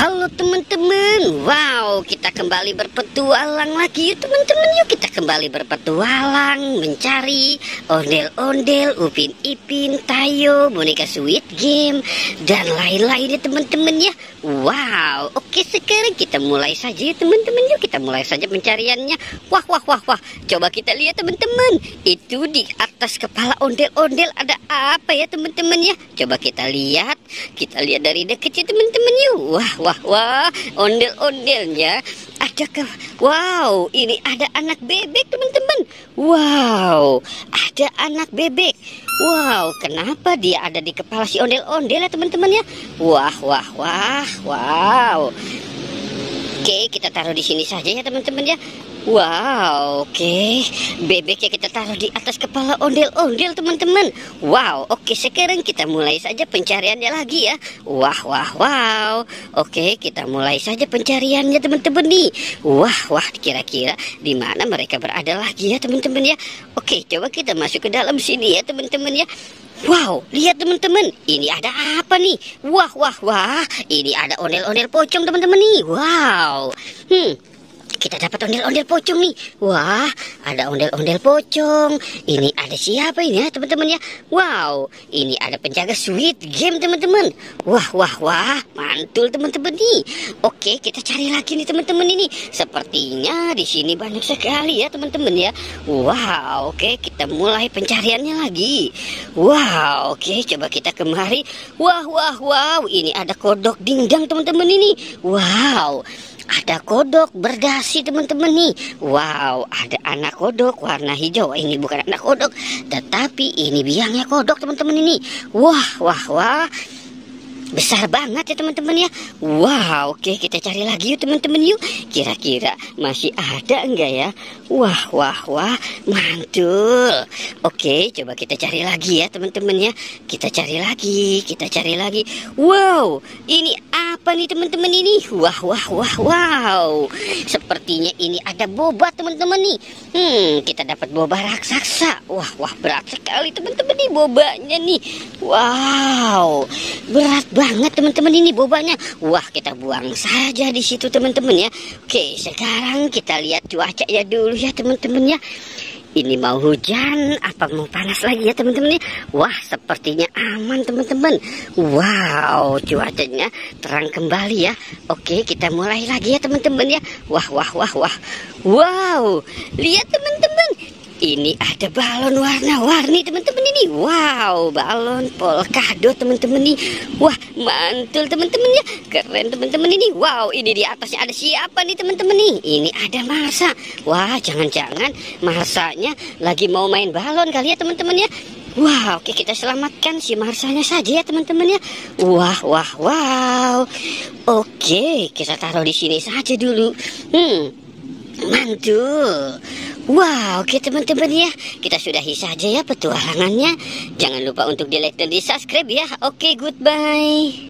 Halo teman-teman, wow, kita kembali berpetualang lagi yuk teman-teman. Yuk kita kembali berpetualang mencari ondel-ondel, Upin Ipin, Tayo, boneka Squid Game, dan lain-lain ya teman-teman ya. Wow, oke, sekarang kita mulai saja ya teman-teman. Yuk kita mulai saja pencariannya. Wah, coba kita lihat teman-teman. Itu di atas kepala ondel-ondel ada apa ya teman-teman ya. Coba kita lihat dari dekat ya teman-teman yuk. Wah, ondel-ondelnya ada wow, ini ada anak bebek teman-teman. Wow, ada anak bebek. Wow, kenapa dia ada di kepala si ondel-ondel ya teman-teman ya? Wow. Oke, kita taruh di sini saja ya teman-teman ya. Wow, oke. Bebeknya kita taruh di atas kepala ondel-ondel teman-teman. Wow, oke, sekarang kita mulai saja pencariannya lagi ya. Wow. Oke, kita mulai saja pencariannya teman-teman nih. Wah, kira-kira di mana mereka berada lagi ya teman-teman ya. Oke, coba kita masuk ke dalam sini ya teman-teman ya. Wow, lihat teman-teman, ini ada apa nih? Wah, ini ada ondel-ondel pocong teman-teman nih. Wow, kita dapat ondel-ondel pocong nih. Wah, ada ondel-ondel pocong. Ini ada siapa ini ya teman-teman ya? Wow, ini ada penjaga Squid Game teman-teman. Wah, mantul teman-teman nih. Oke, kita cari lagi nih teman-teman ini. Sepertinya di sini banyak sekali ya teman-teman ya. Wow, oke, kita mulai pencariannya lagi. Wow, oke, coba kita kemari. Wow, ini ada kodok dingdang teman-teman ini. Wow, ada kodok berdasi teman-teman nih. Wow, ada anak kodok warna hijau. Ini bukan anak kodok, tetapi ini biangnya kodok teman-teman ini. Wah, besar banget ya teman-teman ya. Wow, oke, kita cari lagi yuk teman-teman yuk. Kira-kira masih ada enggak ya? Wah, mantul. Oke, coba kita cari lagi ya teman-teman ya. Kita cari lagi. Wow, ini apa nih teman-teman ini? Wow. Sepertinya ini ada boba teman-teman nih. Kita dapat boba raksasa. Wah, berat sekali teman-teman nih bobanya nih. Wow, berat banget teman-teman ini bobanya. Wah, kita buang saja di situ teman-teman ya. Oke, sekarang kita lihat cuacanya dulu ya teman-teman ya. Ini mau hujan apa mau panas lagi ya teman-teman ya. Wah, sepertinya aman teman-teman. Wow, cuacanya terang kembali ya. Oke, kita mulai lagi ya teman-teman ya. Wah. Wow, lihat teman-teman. Ini ada balon warna-warni teman-teman ini. Wow, balon polkadot teman-teman nih. Wah, mantul teman-teman ya. Keren teman-teman ini. Wow, ini di atasnya ada siapa nih teman-teman nih? Ini ada Marsa. Wah, jangan-jangan Marsanya lagi mau main balon kali ya teman-teman ya. Wah, oke, kita selamatkan si Marsanya saja ya teman-teman ya. Wah. Oke, kita taruh di sini saja dulu. Mantul. Wow, oke teman-teman ya. Kita sudahi saja ya petualangannya. Jangan lupa untuk di like dan di subscribe ya. Oke, goodbye.